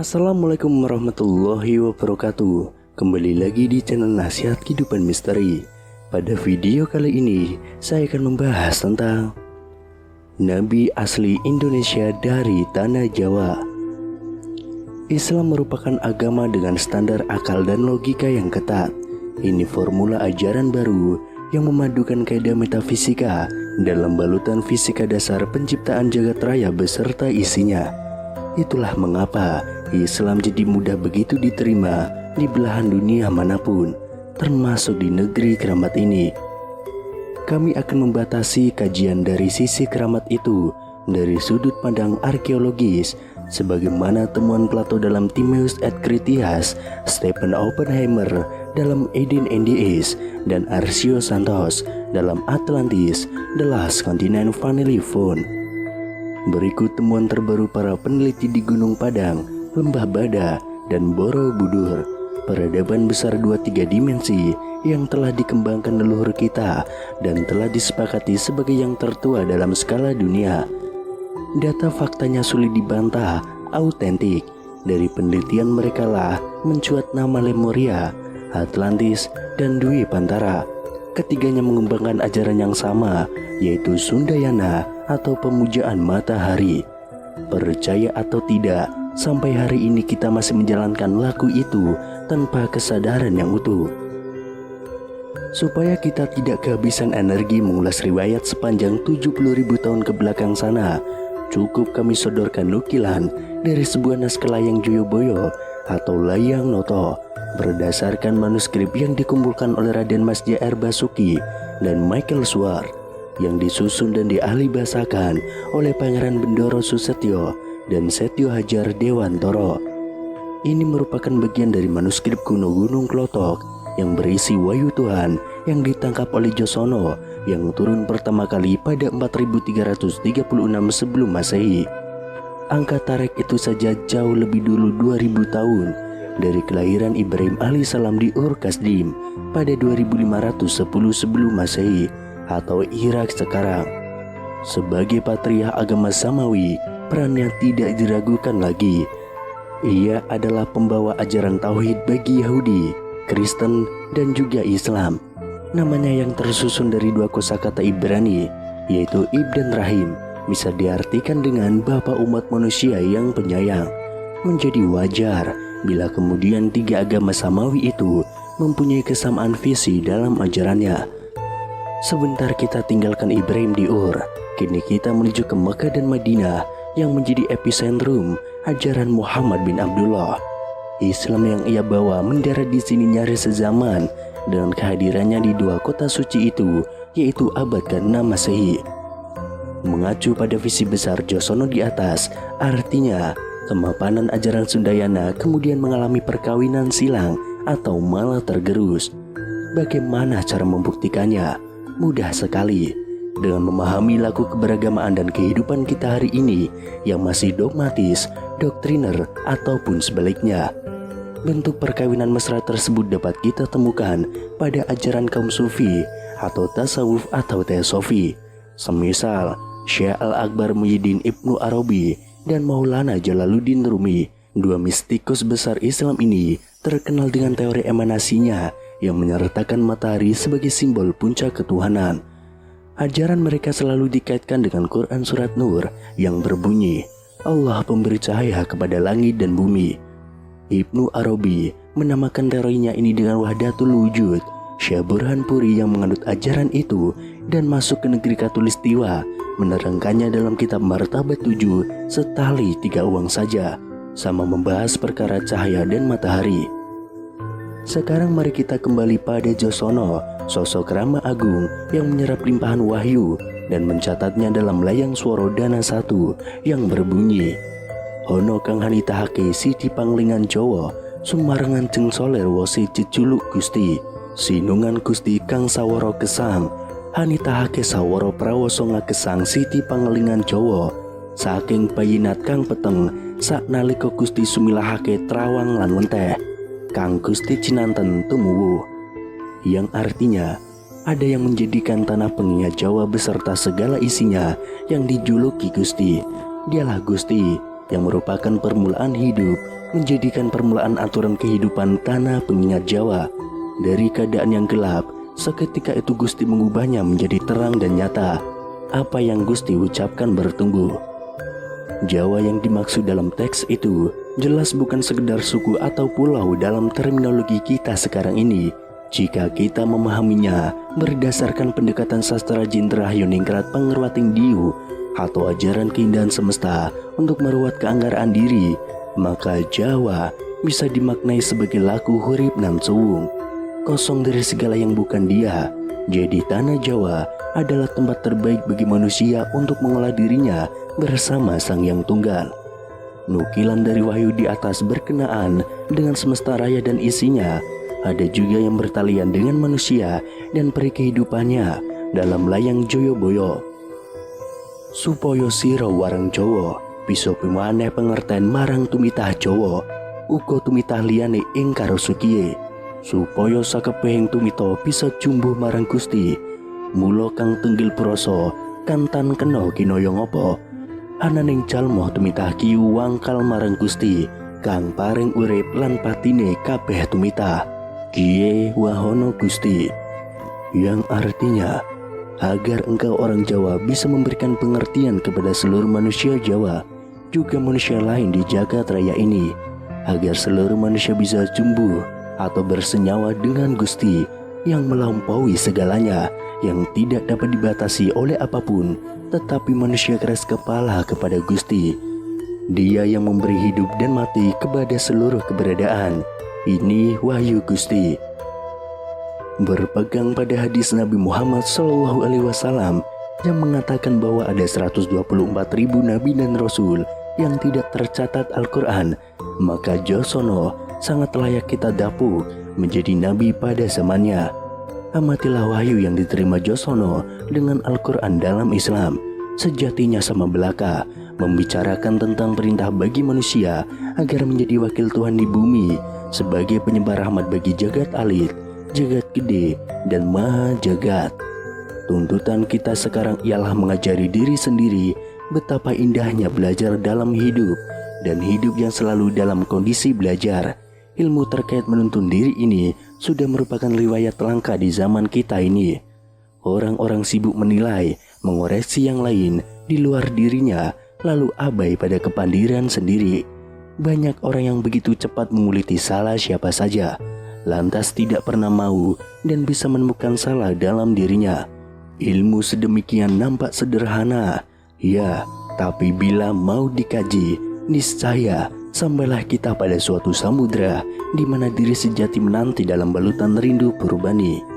Assalamualaikum warahmatullahi wabarakatuh. Kembali lagi di channel Nasihat Kehidupan Misteri. Pada video kali ini saya akan membahas tentang Nabi asli Indonesia dari Tanah Jawa. Islam merupakan agama dengan standar akal dan logika yang ketat. Ini formula ajaran baru yang memadukan kaidah metafisika dalam balutan fisika dasar penciptaan jagat raya beserta isinya. Itulah mengapa Islam jadi mudah begitu diterima di belahan dunia manapun, termasuk di negeri keramat ini. Kami akan membatasi kajian dari sisi keramat itu dari sudut pandang arkeologis, sebagaimana temuan Plato dalam Timaeus et Critias, Stephen Oppenheimer dalam Eden and the East, dan Arcio Santos dalam Atlantis, The Last Continent Finally Found. Berikut temuan terbaru para peneliti di Gunung Padang, Lembah Bada, dan Borobudur, peradaban besar 2-3 dimensi yang telah dikembangkan leluhur kita dan telah disepakati sebagai yang tertua dalam skala dunia. Data faktanya sulit dibantah, autentik. Dari penelitian mereka lah mencuat nama Lemuria, Atlantis, dan Dwi Pantara. Ketiganya mengembangkan ajaran yang sama, yaitu Sundayana atau pemujaan matahari. Percaya atau tidak, sampai hari ini kita masih menjalankan laku itu tanpa kesadaran yang utuh. Supaya kita tidak kehabisan energi mengulas riwayat sepanjang 70.000 tahun ke belakang sana, cukup kami sodorkan nukilan dari sebuah naskah Layang Joyoboyo atau Layang Noto berdasarkan manuskrip yang dikumpulkan oleh Raden Mas J.R. Basuki dan Michael Swart, yang disusun dan diahli bahasakan oleh Pangeran Bendoro Susetyo dan Setyo Hajar Dewantoro. Ini merupakan bagian dari manuskrip kuno Gunung Klotok yang berisi wahyu Tuhan yang ditangkap oleh Josono yang turun pertama kali pada 4336 sebelum Masehi. Angka tarikh itu saja jauh lebih dulu 2000 tahun dari kelahiran Ibrahim alaihissalam di Ur Kasdim pada 2510 sebelum Masehi atau Irak sekarang. Sebagai patriark agama Samawi, perannya tidak diragukan lagi. Ia adalah pembawa ajaran tauhid bagi Yahudi, Kristen, dan juga Islam. Namanya yang tersusun dari dua kosakata Ibrani, yaitu Ib dan Rahim, bisa diartikan dengan Bapa umat manusia yang penyayang. Menjadi wajar bila kemudian tiga agama Samawi itu mempunyai kesamaan visi dalam ajarannya. Sebentar kita tinggalkan Ibrahim di Ur, kini kita menuju ke Mekah dan Madinah yang menjadi epicentrum ajaran Muhammad bin Abdullah. Islam yang ia bawa mendarat di sini nyaris sezaman dengan kehadirannya di dua kota suci itu, yaitu abad ke-6 Masehi. Mengacu pada visi besar Josono di atas, artinya kemapanan ajaran Sundayana kemudian mengalami perkawinan silang atau malah tergerus. Bagaimana cara membuktikannya? Mudah sekali, dengan memahami laku keberagamaan dan kehidupan kita hari ini yang masih dogmatis, doktriner, ataupun sebaliknya. Bentuk perkawinan mesra tersebut dapat kita temukan pada ajaran kaum sufi atau tasawuf atau teosofi, semisal Syekh Al-Akbar Muhyiddin Ibnu Arabi dan Maulana Jalaluddin Rumi. Dua mistikus besar Islam ini terkenal dengan teori emanasinya yang menyertakan matahari sebagai simbol puncak ketuhanan. Ajaran mereka selalu dikaitkan dengan Quran Surat Nur yang berbunyi, Allah pemberi cahaya kepada langit dan bumi. Ibnu Arabi menamakan teorinya ini dengan Wahdatul Wujud. Syekh Burhanpuri yang menganut ajaran itu dan masuk ke negeri Katulistiwa menerangkannya dalam kitab Martabat 7 setali 3 uang saja, sama membahas perkara cahaya dan matahari. Sekarang mari kita kembali pada Josono, sosok Rama Agung yang menyerap limpahan wahyu dan mencatatnya dalam Layang Swara Dana 1 yang berbunyi, Hono kang hanitahake siti panglingan Jawa, sumarengan ceng soler wasi ceculuk Gusti, sinungan Gusti kang sawara kesang, hanitahake sawara prawoso ngakesang siti panglingan Jawa, saking payinat kang peteng sak nalika Gusti sumilahake trawang lan wenteh, kang Gusti cinanten tumuwuh. Yang artinya, ada yang menjadikan tanah pengingat Jawa beserta segala isinya yang dijuluki Gusti. Dialah Gusti yang merupakan permulaan hidup, menjadikan permulaan aturan kehidupan tanah pengingat Jawa. Dari keadaan yang gelap, seketika itu Gusti mengubahnya menjadi terang dan nyata. Apa yang Gusti ucapkan bertumbuh. Jawa yang dimaksud dalam teks itu jelas bukan sekedar suku atau pulau dalam terminologi kita sekarang ini. Jika kita memahaminya berdasarkan pendekatan sastra Jintrah Yoningrat Pangerwating Diu atau ajaran keindahan semesta untuk merawat keanggaraan diri, maka Jawa bisa dimaknai sebagai laku hurip nan suwung, kosong dari segala yang bukan dia. Jadi tanah Jawa adalah tempat terbaik bagi manusia untuk mengolah dirinya bersama Sang Yang Tunggal. Nukilan dari wahyu di atas berkenaan dengan semesta raya dan isinya. Ada juga yang bertalian dengan manusia dan peri kehidupannya dalam layang Joyoboyo. Supaya sira warang Jawa bisa pimaneh pengertian marang tumitah Jawa, uga tumitah liyane ing karo sukiye. Supaya sakebehing tumita bisa jumbuh marang Gusti. Mula kang tunggil prasa kantan kena kinaya ngapa. Ananing jalma tumitah kiyu wangkal marang Gusti kang paring urip lan patine kabeh tumitah. Kie wahono Gusti, yang artinya agar engkau orang Jawa bisa memberikan pengertian kepada seluruh manusia Jawa, juga manusia lain di jagat raya ini, agar seluruh manusia bisa jumbuh atau bersenyawa dengan Gusti yang melampaui segalanya, yang tidak dapat dibatasi oleh apapun, tetapi manusia keras kepala kepada Gusti. Dia yang memberi hidup dan mati kepada seluruh keberadaan. Ini wahyu Gusti. Berpegang pada hadis Nabi Muhammad SAW yang mengatakan bahwa ada 124.000 nabi dan rasul yang tidak tercatat Al-Quran, maka Josono sangat layak kita dapuk menjadi nabi pada zamannya. Amatilah wahyu yang diterima Josono dengan Al-Quran dalam Islam. Sejatinya sama belaka, membicarakan tentang perintah bagi manusia agar menjadi wakil Tuhan di bumi, sebagai penyebar rahmat bagi jagat alit, jagat gede, dan maha jagat. Tuntutan kita sekarang ialah mengajari diri sendiri betapa indahnya belajar dalam hidup, dan hidup yang selalu dalam kondisi belajar. Ilmu terkait menuntun diri ini sudah merupakan riwayat langka di zaman kita ini. Orang-orang sibuk menilai, mengoreksi yang lain di luar dirinya, lalu abai pada kepandiran sendiri. Banyak orang yang begitu cepat menguliti salah siapa saja, lantas tidak pernah mau dan bisa menemukan salah dalam dirinya. Ilmu sedemikian nampak sederhana, ya, tapi bila mau dikaji, niscaya sampailah kita pada suatu samudra di mana diri sejati menanti dalam balutan rindu purbani.